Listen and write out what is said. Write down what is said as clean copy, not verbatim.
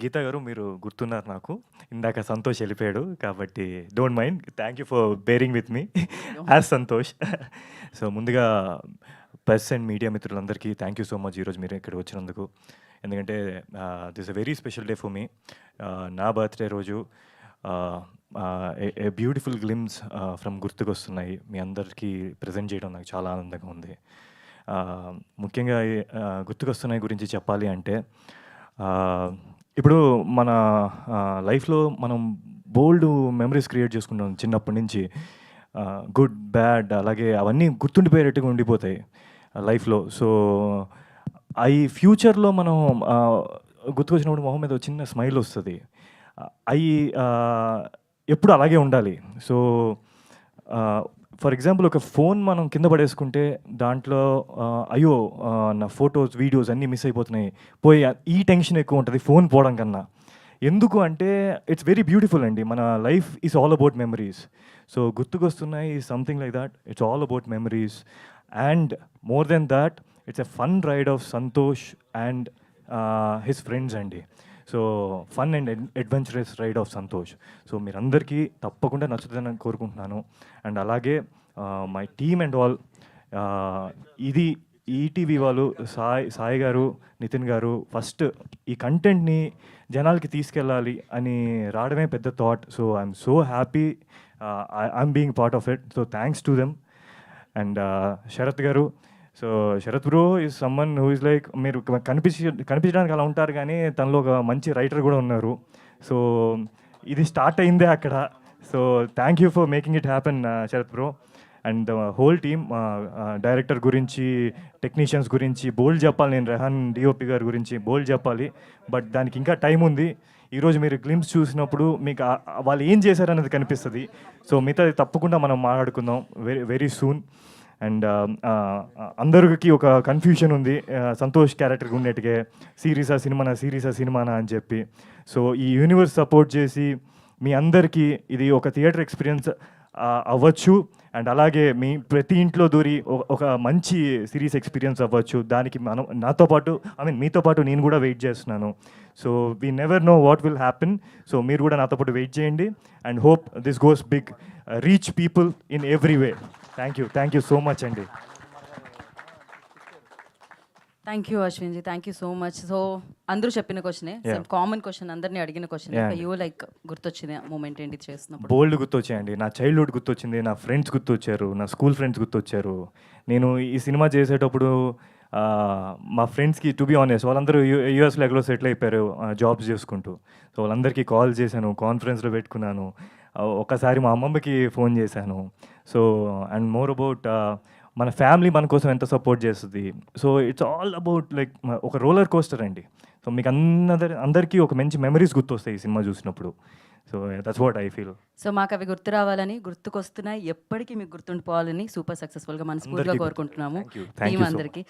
గీత గారు మీరు గుర్తున్నారు నాకు. ఇందాక సంతోష్ ఎళ్ళిపోయాడు. కాబట్టి don't mind. Thank you for bearing with me as Santosh. So ముందుగా ప్రెస్ అండ్ మీడియా మిత్రులందరికీ థాంక్ యూ సో మచ్ ఈరోజు మీరు ఇక్కడికి వచ్చినందుకు. ఎందుకంటే this a very special day for me. నా బర్త్‌డే రోజు ఏ బ్యూటిఫుల్ గ్లిమ్స్ ఫ్రమ్ గుర్తుకొస్తున్నాయి మీ అందరికీ ప్రెజెంట్ చేయడం నాకు చాలా ఆనందంగా ఉంది. ముఖ్యంగా గుర్తుకొస్తున్నాయి గురించి చెప్పాలి అంటే ఇప్పుడు మన లైఫ్‌లో మనం బోలెడు మెమరీస్ క్రియేట్ చేసుకుంటాం చిన్నప్పటి నుంచి. గుడ్, బ్యాడ్ అలాగే అవన్నీ గుర్తుండిపోయేటట్టుగా ఉండిపోతాయి లైఫ్‌లో. సో, అయి ఫ్యూచర్‌లో మనం గుర్తుకొచ్చినప్పుడు మొహం మీద ఒక చిన్న స్మైల్ వస్తది. అయి ఎప్పుడు అలాగే ఉండాలి. సో, ఫర్ ఎగ్జాంపుల్ ఒక ఫోన్ మనం కింద పడేసుకుంటే దాంట్లో అయ్యో! నా ఫోటోస్, వీడియోస్ అన్నీ మిస్ అయిపోతున్నాయి. పోయి ఈ టెన్షన్ ఎక్కువ ఉంటది ఫోన్ పోవడం కన్నా. ఎందుకు అంటే ఇట్స్ వెరీ బ్యూటిఫుల్ అండి. మన life is all about memories. So, గుర్తుకొస్తున్నాయి something like that. It's all about memories and more than that it's a fun ride of Santosh and his friends అండి. So, fun and adventurous ride of Santosh. So, మీరందరికీ తప్పకుండా నచ్చుతుందని కోరుకుంటున్నాను. And అలాగే my team and all ఇది ETV వాళ్ళు సాయి గారు, నితిన్ గారు ఫస్ట్ ఈ కంటెంట్‌ని జనాలకి తీసుకెళ్ళాలి అని రావడమే పెద్ద thought. So, I'm so happy I'm being part of it. So, thanks to them. And Sharath గారు. So, Sharath bro is someone who is like మీరు కనిపించడానికి అలా ఉంటారు కానీ తనలో ఒక మంచి రైటర్ కూడా ఉన్నారు. సో, ఇది స్టార్ట్ అయిందే అక్కడ. So, thank you for making it happen Sharath bro. And the whole team director గురించి, టెక్నీషియన్స్ గురించి బోల్డ్ చెప్పాలి. నేను రెహాన్ డిఓపి గారి గురించి బోల్డ్ చెప్పాలి. బట్ దానికి ఇంకా టైం ఉంది. ఈరోజు మీరు గ్లిమ్స్ చూసినప్పుడు మీకు వాళ్ళు ఏం చేశారనేది కనిపిస్తుంది. సో, మిగతాది తప్పకుండా మనం మాట్లాడుకుందాం వెరీ సూన్. అండ్ అందరికి ఒక కన్ఫ్యూషన్ ఉంది సంతోష్ క్యారెక్టర్ ఉన్నట్టుగా సిరీసా సినిమానా అని చెప్పి. సో, ఈ యూనివర్స్ సపోర్ట్ చేసి మీ అందరికీ ఇది ఒక థియేటర్ ఎక్స్పీరియన్స్ అవ్వచ్చు. అండ్ అలాగే మీ ప్రతి ఇంట్లో దూరి ఒక మంచి సిరీస్ ఎక్స్పీరియన్స్ అవ్వచ్చు. దానికి నాతో పాటు మీతో పాటు నేను కూడా వెయిట్ చేస్తున్నాను. So, we never know what will happen. So, మీరు కూడా నాతో పాటు వెయిట్ చేయండి. And hope this goes big, reach people in every way. Thank you so much అండి. థ్యాంక్ యూ అశ్విన్జీ, thank you so much. So, అందరూ చెప్పిన క్వశ్చనే, కామన్ క్వశ్చన్, అందరినీ అడిగిన క్వశ్చన్. యూ లైక్ గుర్తొచ్చింది మూమెంట్ ఏంటి చేస్తున్నప్పుడు? బోల్డ్ గుర్తొచ్చాయండి. నా చైల్డ్హుడ్ గుర్తొచ్చింది, నా ఫ్రెండ్స్ గుర్తొచ్చారు, నా స్కూల్ ఫ్రెండ్స్ గుర్తొచ్చారు. నేను ఈ సినిమా చేసేటప్పుడు మా ఫ్రెండ్స్కి టు బీ ఆనెస్ట్ వాళ్ళందరూ యూఎస్లో ఎక్కడో సెటిల్ అయిపోయారు జాబ్స్ చేసుకుంటూ. సో, వాళ్ళందరికీ కాల్ చేశాను, కాన్ఫరెన్స్లో పెట్టుకున్నాను. ఒకసారి మా అమ్మమ్మకి ఫోన్ చేశాను. సో, అండ్ మోర్ అబౌట్ మన ఫ్యామిలీ మన కోసం ఎంత సపోర్ట్ చేస్తుంది. So, it's all about like ఒక రోలర్ కోస్టర్ అండి. సో, మీకు అందరికీ ఒక మంచి మెమరీస్ గుర్తొస్తాయి ఈ సినిమా చూసినప్పుడు. So, that's what I feel. So, మాకు అవి గుర్తు రావాలని, గుర్తుకొస్తున్నాయి, ఎప్పటికీ మీకు గుర్తుండిపోవాలని సూపర్ సక్సెస్ఫుల్గా మనస్ఫూర్తిగా కోరుకుంటున్నాము టీం అందరికీ.